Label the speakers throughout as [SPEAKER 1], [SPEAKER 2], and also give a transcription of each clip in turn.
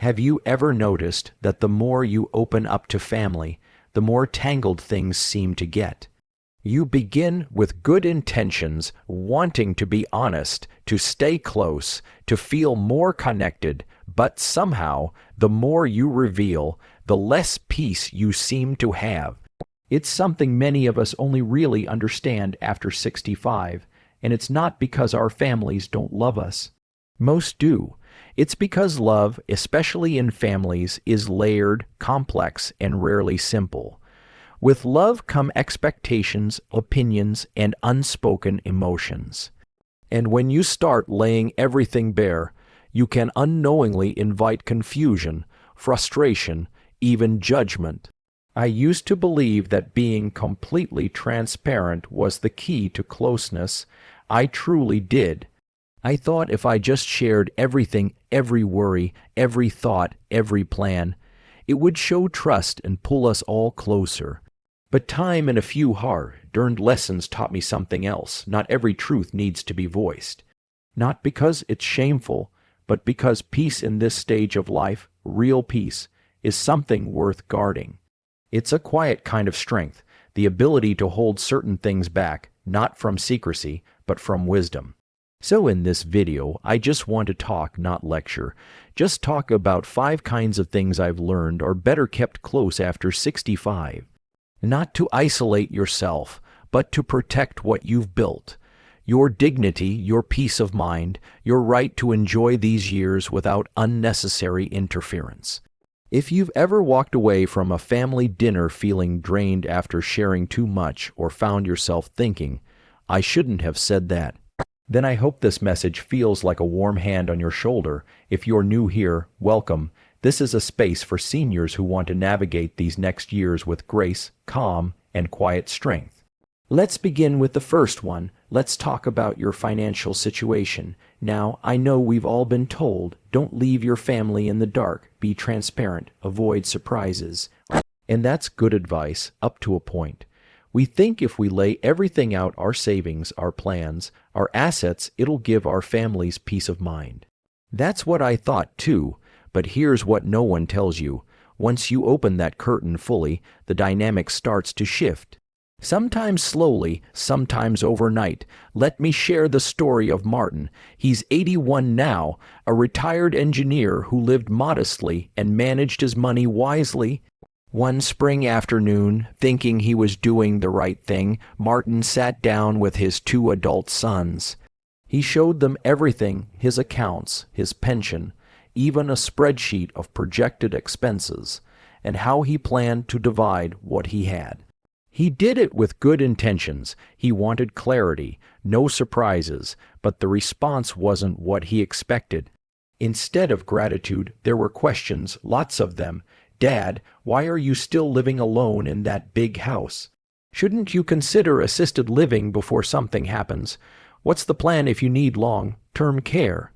[SPEAKER 1] Have you ever noticed that the more you open up to family, the more tangled things seem to get? You begin with good intentions, wanting to be honest, to stay close, to feel more connected, but somehow, the more you reveal, the less peace you seem to have. It's something many of us only really understand after 65, and it's not because our families don't love us. Most do. It's because love, especially in families, is layered, complex, and rarely simple. With love come expectations, opinions, and unspoken emotions. And when you start laying everything bare, you can unknowingly invite confusion, frustration, even judgment. I used to believe that being completely transparent was the key to closeness. I truly did. I thought if I just shared everything, every worry, every thought, every plan, it would show trust and pull us all closer. But time and a few hard-earned lessons taught me something else. Not every truth needs to be voiced. Not because it's shameful, but because peace in this stage of life, real peace, is something worth guarding. It's a quiet kind of strength, the ability to hold certain things back, not from secrecy, but from wisdom. So in this video, I just want to talk, not lecture. Just talk about 5 kinds of things I've learned are better kept close after 65. Not to isolate yourself, but to protect what you've built. Your dignity, your peace of mind, your right to enjoy these years without unnecessary interference. If you've ever walked away from a family dinner feeling drained after sharing too much or found yourself thinking, "I shouldn't have said that," then I hope this message feels like a warm hand on your shoulder. If you're new here, welcome. This is a space for seniors who want to navigate these next years with grace, calm, and quiet strength. Let's begin with the first one. Let's talk about your financial situation. Now, I know we've all been told, don't leave your family in the dark, be transparent, avoid surprises. And that's good advice, up to a point. We think if we lay everything out, our savings, our plans, our assets, it'll give our families peace of mind. That's what I thought too, but here's what no one tells you. Once you open that curtain fully, the dynamic starts to shift. Sometimes slowly, sometimes overnight. Let me share the story of Martin. He's 81 now, a retired engineer who lived modestly and managed his money wisely. One spring afternoon, thinking he was doing the right thing, Martin sat down with his 2 adult sons. He showed them everything, his accounts, his pension, even a spreadsheet of projected expenses, and how he planned to divide what he had. He did it with good intentions. He wanted clarity, no surprises, but the response wasn't what he expected. Instead of gratitude, there were questions, lots of them. "Dad, why are you still living alone in that big house? Shouldn't you consider assisted living before something happens? What's the plan if you need long-term care?"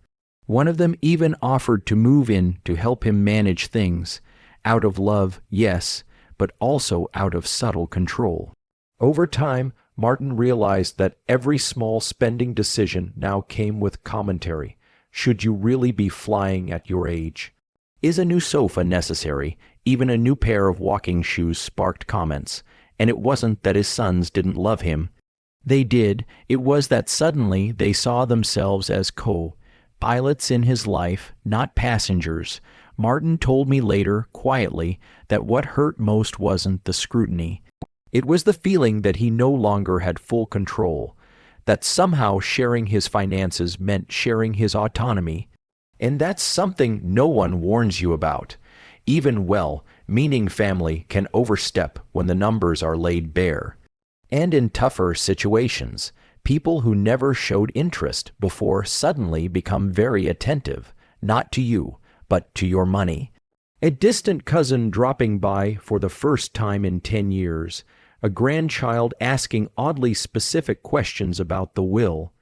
[SPEAKER 1] One of them even offered to move in to help him manage things. Out of love, yes, but also out of subtle control. Over time, Martin realized that every small spending decision now came with commentary. Should you really be flying at your age? Is a new sofa necessary? Even a new pair of walking shoes sparked comments. And it wasn't that his sons didn't love him. They did. It was that suddenly they saw themselves as co-pilots in his life, not passengers. Martin told me later, quietly, that what hurt most wasn't the scrutiny. It was the feeling that he no longer had full control, that somehow sharing his finances meant sharing his autonomy. And that's something no one warns you about. Even well-meaning family can overstep when the numbers are laid bare. And in tougher situations, people who never showed interest before suddenly become very attentive, not to you, but to your money. A distant cousin dropping by for the first time in 10 years, a grandchild asking oddly specific questions about the will.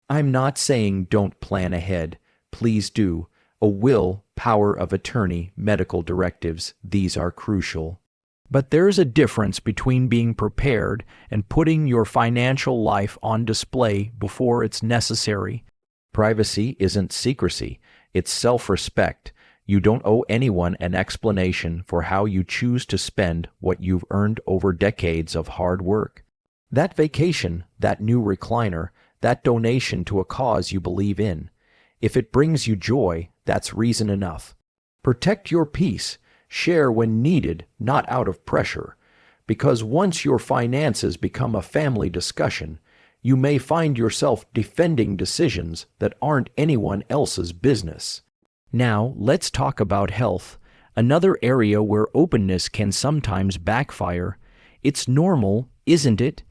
[SPEAKER 1] I'm not saying don't plan ahead. Please do. A will, power of attorney, medical directives, these are crucial. But there's a difference between being prepared and putting your financial life on display before it's necessary. Privacy isn't secrecy, it's self-respect. You don't owe anyone an explanation for how you choose to spend what you've earned over decades of hard work. That vacation, that new recliner, that donation to a cause you believe in, if it brings you joy, that's reason enough. Protect your peace. Share when needed, not out of pressure. Because once your finances become a family discussion, you may find yourself defending decisions that aren't anyone else's business. Now, let's talk about health, another area where openness can sometimes backfire. It's normal, isn't it?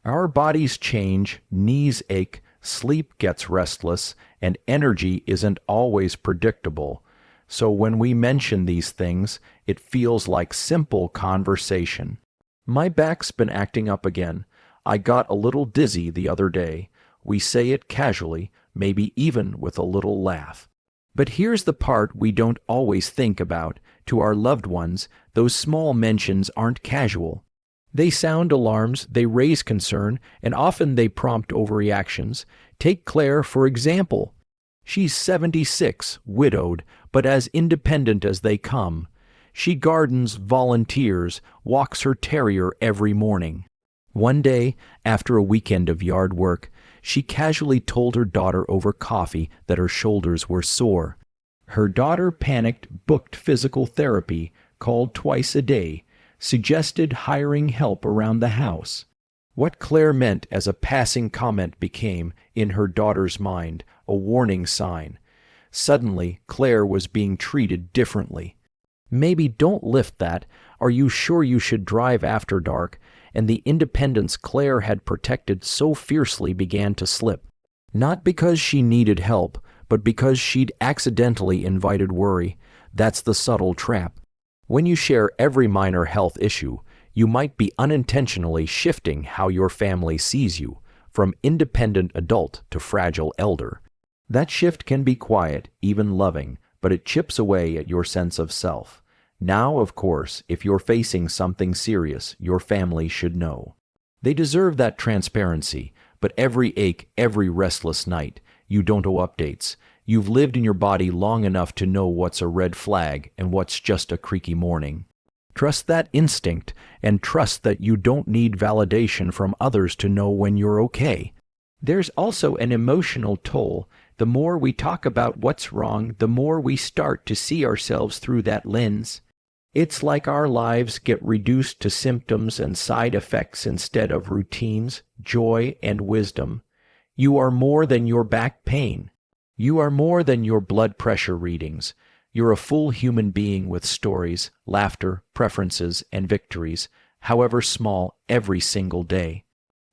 [SPEAKER 1] Our bodies change, knees ache, sleep gets restless, and energy isn't always predictable. So when we mention these things, it feels like simple conversation. My back's been acting up again. I got a little dizzy the other day. We say it casually, maybe even with a little laugh. But here's the part we don't always think about. To our loved ones, those small mentions aren't casual. They sound alarms, they raise concern, and often they prompt overreactions. Take Claire, for example. She's 76, widowed, but as independent as they come. She gardens, volunteers, walks her terrier every morning. One day, after a weekend of yard work, she casually told her daughter over coffee that her shoulders were sore. Her daughter panicked, booked physical therapy, called twice a day, suggested hiring help around the house. What Claire meant as a passing comment became, in her daughter's mind, a warning sign. Suddenly, Claire was being treated differently. Maybe don't lift that. Are you sure you should drive after dark? And the independence Claire had protected so fiercely began to slip. Not because she needed help, but because she'd accidentally invited worry. That's the subtle trap. When you share every minor health issue, you might be unintentionally shifting how your family sees you, from independent adult to fragile elder. That shift can be quiet, even loving, but it chips away at your sense of self. Now, of course, if you're facing something serious, your family should know. They deserve that transparency, but every ache, every restless night, you don't owe updates. You've lived in your body long enough to know what's a red flag and what's just a creaky morning. Trust that instinct, and trust that you don't need validation from others to know when you're okay. There's also an emotional toll. The more we talk about what's wrong, the more we start to see ourselves through that lens. It's like our lives get reduced to symptoms and side effects instead of routines, joy, and wisdom. You are more than your back pain. You are more than your blood pressure readings. You're a full human being with stories, laughter, preferences, and victories, however small, every single day.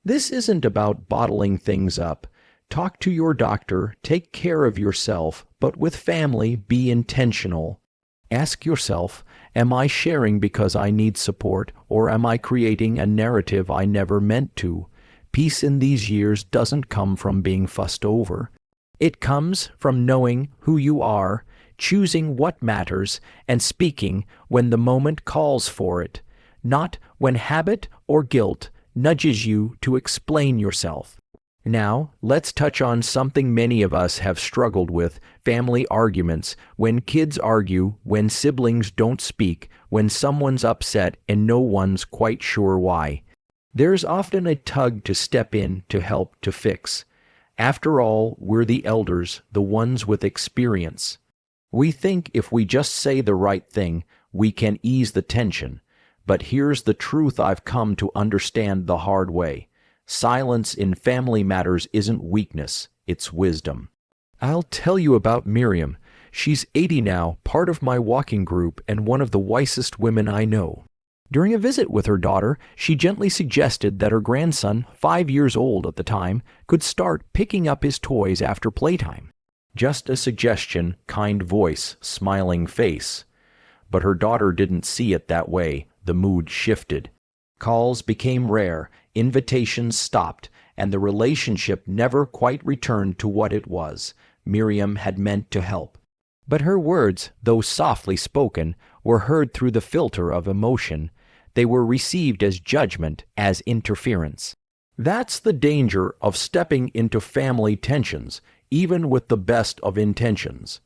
[SPEAKER 1] This isn't about bottling things up. Talk to your doctor, take care of yourself, but with family, be intentional. Ask yourself, am I sharing because I need support, or am I creating a narrative I never meant to? Peace in these years doesn't come from being fussed over. It comes from knowing who you are, choosing what matters, and speaking when the moment calls for it, not when habit or guilt nudges you to explain yourself. Now, let's touch on something many of us have struggled with: family arguments. When kids argue, when siblings don't speak, when someone's upset and no one's quite sure why. There's often a tug to step in, to help, to fix. After all, we're the elders, the ones with experience. We think if we just say the right thing, we can ease the tension. But here's the truth I've come to understand the hard way. Silence in family matters isn't weakness, it's wisdom. I'll tell you about Miriam. She's 80 now, part of my walking group, and one of the wisest women I know. During a visit with her daughter, she gently suggested that her grandson, 5 years old at the time, could start picking up his toys after playtime. Just a suggestion, kind voice, smiling face. But her daughter didn't see it that way. The mood shifted. Calls became rare, invitations stopped, and the relationship never quite returned to what it was. Miriam had meant to help. But her words, though softly spoken, were heard through the filter of emotion. They were received as judgment, as interference. That's the danger of stepping into family tensions, even with the best of intentions.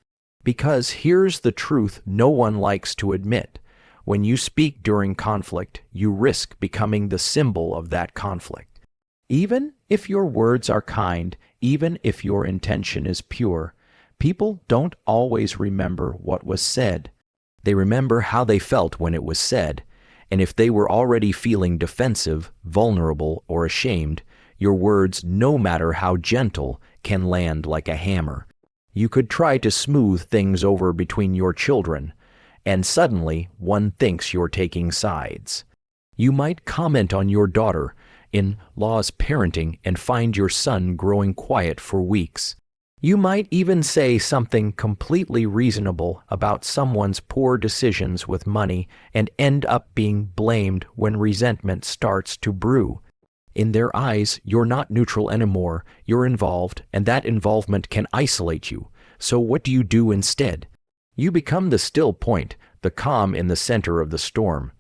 [SPEAKER 1] Because here's the truth no one likes to admit. When you speak during conflict, you risk becoming the symbol of that conflict. Even if your words are kind, even if your intention is pure, people don't always remember what was said. They remember how they felt when it was said, and if they were already feeling defensive, vulnerable, or ashamed, your words, no matter how gentle, can land like a hammer. You could try to smooth things over between your children, and suddenly one thinks you're taking sides. You might comment on your daughter-in-law's parenting and find your son growing quiet for weeks. You might even say something completely reasonable about someone's poor decisions with money and end up being blamed when resentment starts to brew. In their eyes, you're not neutral anymore, you're involved, and that involvement can isolate you. So what do you do instead? You become the still point, the calm in the center of the storm.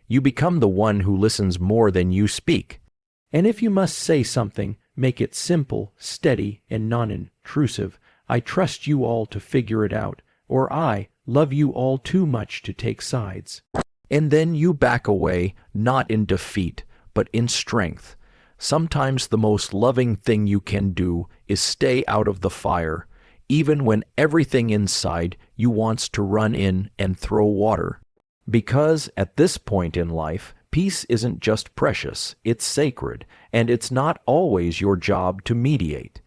[SPEAKER 1] You become the one who listens more than you speak. And if you must say something, make it simple, steady, and non-intrusive. I trust you all to figure it out, or I love you all too much to take sides. And then you back away, not in defeat, but in strength. Sometimes the most loving thing you can do is stay out of the fire, even when everything inside you wants to run in and throw water. Because at this point in life, peace isn't just precious, it's sacred, and it's not always your job to mediate.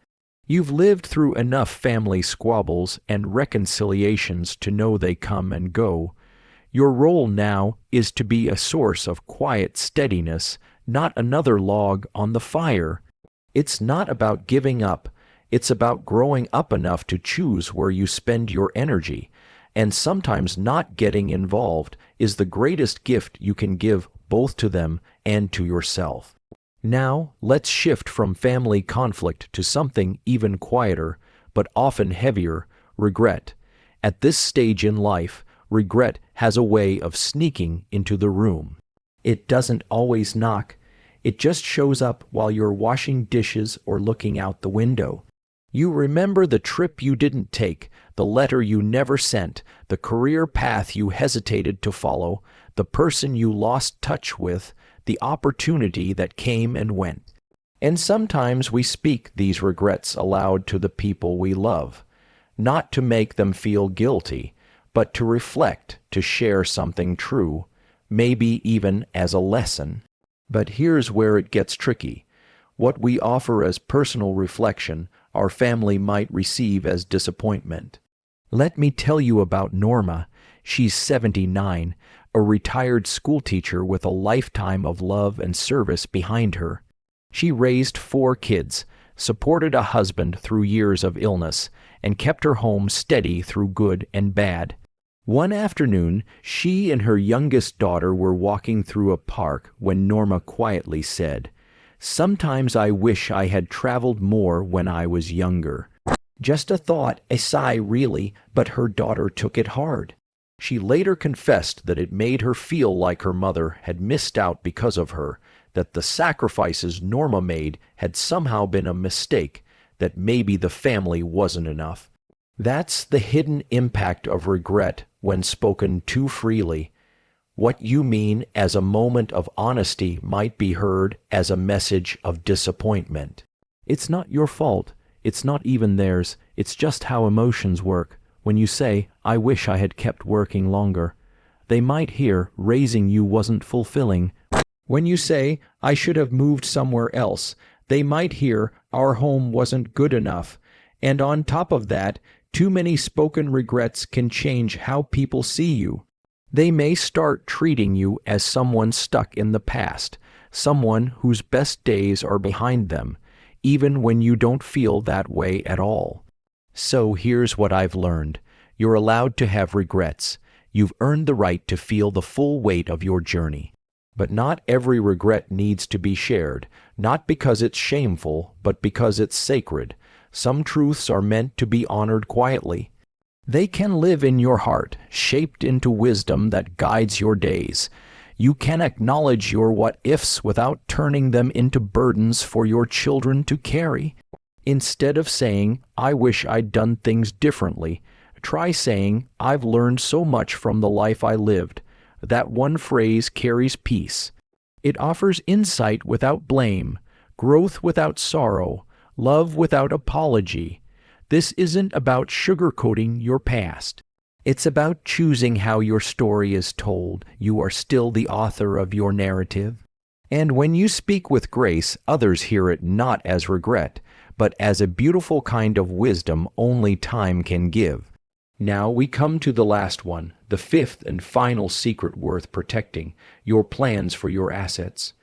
[SPEAKER 1] You've lived through enough family squabbles and reconciliations to know they come and go. Your role now is to be a source of quiet steadiness, not another log on the fire. It's not about giving up. It's about growing up enough to choose where you spend your energy. And sometimes not getting involved is the greatest gift you can give both to them and to yourself. Now, let's shift from family conflict to something even quieter, but often heavier, regret. At this stage in life, regret has a way of sneaking into the room. It doesn't always knock. It just shows up while you're washing dishes or looking out the window. You remember the trip you didn't take, the letter you never sent, the career path you hesitated to follow, the person you lost touch with, the opportunity that came and went. And sometimes we speak these regrets aloud to the people we love, not to make them feel guilty, but to reflect, to share something true, maybe even as a lesson. But here's where it gets tricky. What we offer as personal reflection, our family might receive as disappointment. Let me tell you about Norma. She's 79, a retired schoolteacher with a lifetime of love and service behind her. She raised 4 kids, supported a husband through years of illness, and kept her home steady through good and bad. One afternoon, she and her youngest daughter were walking through a park when Norma quietly said, "Sometimes I wish I had traveled more when I was younger." Just a thought, a sigh really, but her daughter took it hard. She later confessed that it made her feel like her mother had missed out because of her, that the sacrifices Norma made had somehow been a mistake, that maybe the family wasn't enough. That's the hidden impact of regret when spoken too freely. What you mean as a moment of honesty might be heard as a message of disappointment. It's not your fault. It's not even theirs. It's just how emotions work. When you say, "I wish I had kept working longer," they might hear, "Raising you wasn't fulfilling." When you say, "I should have moved somewhere else," they might hear, "Our home wasn't good enough." And on top of that, too many spoken regrets can change how people see you. They may start treating you as someone stuck in the past, someone whose best days are behind them, even when you don't feel that way at all. So here's what I've learned. You're allowed to have regrets. You've earned the right to feel the full weight of your journey. But not every regret needs to be shared, not because it's shameful, but because it's sacred. Some truths are meant to be honored quietly. They can live in your heart, shaped into wisdom that guides your days. You can acknowledge your what-ifs without turning them into burdens for your children to carry. Instead of saying, "I wish I'd done things differently," try saying, "I've learned so much from the life I lived." That one phrase carries peace. It offers insight without blame, growth without sorrow, love without apology. This isn't about sugarcoating your past. It's about choosing how your story is told. You are still the author of your narrative. And when you speak with grace, others hear it not as regret, but as a beautiful kind of wisdom only time can give. Now we come to the last one, the fifth and final secret worth protecting, your plans for your assets.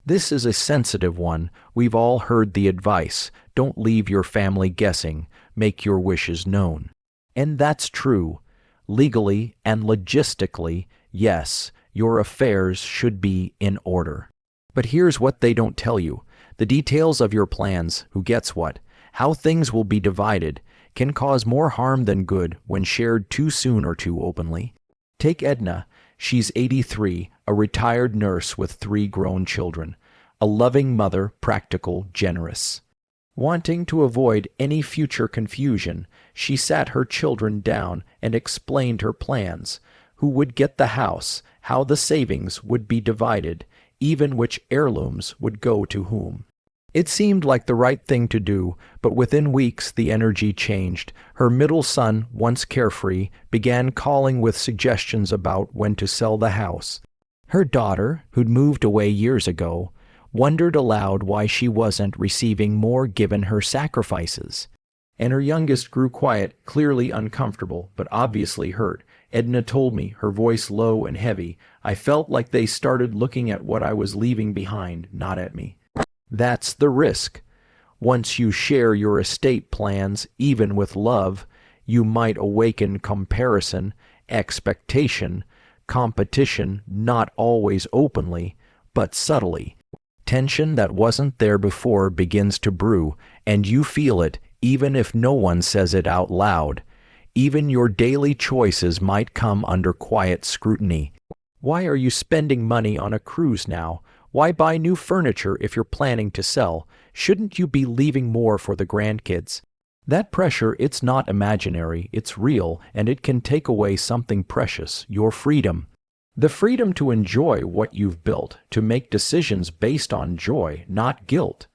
[SPEAKER 1] This is a sensitive one. We've all heard the advice, don't leave your family guessing, make your wishes known. And that's true. Legally and logistically, yes, your affairs should be in order. But here's what they don't tell you. The details of your plans, who gets what, how things will be divided, can cause more harm than good when shared too soon or too openly. Take Edna. She's 83, a retired nurse with 3 grown children, a loving mother, practical, generous. Wanting to avoid any future confusion, she sat her children down and explained her plans, who would get the house, how the savings would be divided, even which heirlooms would go to whom. It seemed like the right thing to do, but within weeks the energy changed. Her middle son, once carefree, began calling with suggestions about when to sell the house. Her daughter, who'd moved away years ago, wondered aloud why she wasn't receiving more given her sacrifices. And her youngest grew quiet, clearly uncomfortable, but obviously hurt. Edna told me, her voice low and heavy, I felt like they started looking at what I was leaving behind, not at me. That's the risk. Once you share your estate plans, even with love, you might awaken comparison, expectation, competition, not always openly, but subtly. Tension that wasn't there before begins to brew, and you feel it, even if no one says it out loud. Even your daily choices might come under quiet scrutiny. Why are you spending money on a cruise now? Why buy new furniture if you're planning to sell? Shouldn't you be leaving more for the grandkids? That pressure, it's not imaginary, it's real, and it can take away something precious, your freedom. The freedom to enjoy what you've built, to make decisions based on joy, not guilt.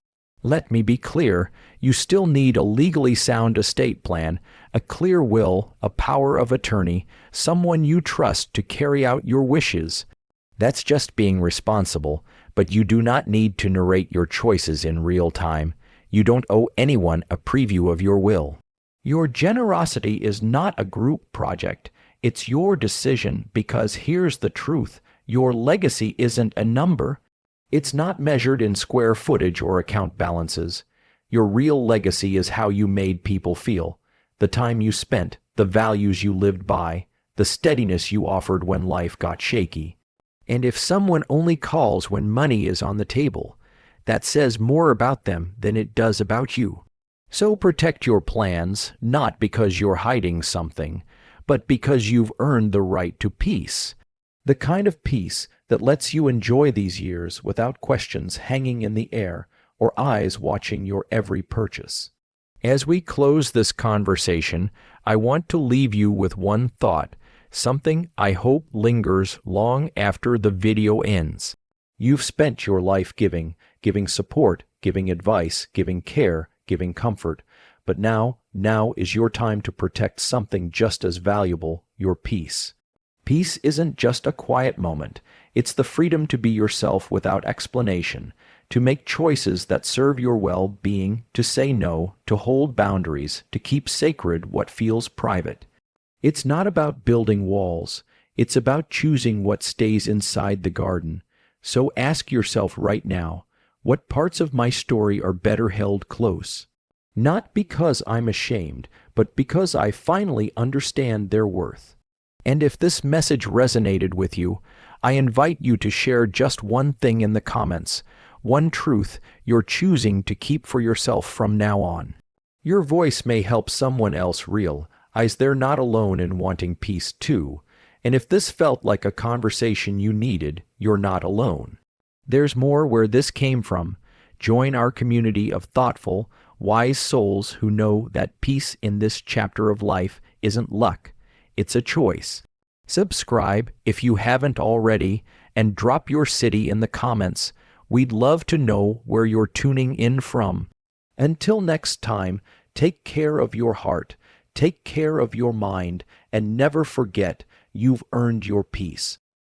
[SPEAKER 1] Let me be clear, you still need a legally sound estate plan, a clear will, a power of attorney, someone you trust to carry out your wishes. That's just being responsible, but you do not need to narrate your choices in real time. You don't owe anyone a preview of your will. Your generosity is not a group project. It's your decision, because here's the truth. Your legacy isn't a number. It's not measured in square footage or account balances. Your real legacy is how you made people feel, the time you spent, the values you lived by, the steadiness you offered when life got shaky. And if someone only calls when money is on the table, that says more about them than it does about you. So protect your plans, not because you're hiding something, but because you've earned the right to peace. The kind of peace that lets you enjoy these years without questions hanging in the air or eyes watching your every purchase. As we close this conversation, I want to leave you with one thought, something I hope lingers long after the video ends. You've spent your life giving support, giving advice, giving care, giving comfort. But now is your time to protect something just as valuable, your peace. Peace isn't just a quiet moment. It's the freedom to be yourself without explanation, to make choices that serve your well-being, to say no, to hold boundaries, to keep sacred what feels private. It's not about building walls. It's about choosing what stays inside the garden. So ask yourself right now, what parts of my story are better held close? Not because I'm ashamed, but because I finally understand their worth. And if this message resonated with you, I invite you to share just one thing in the comments, one truth you're choosing to keep for yourself from now on. Your voice may help someone else realize they're not alone in wanting peace too. And if this felt like a conversation you needed, you're not alone. There's more where this came from. Join our community of thoughtful, wise souls who know that peace in this chapter of life isn't luck, it's a choice. Subscribe if you haven't already, and drop your city in the comments. We'd love to know where you're tuning in from. Until next time, take care of your heart, take care of your mind, and never forget you've earned your peace.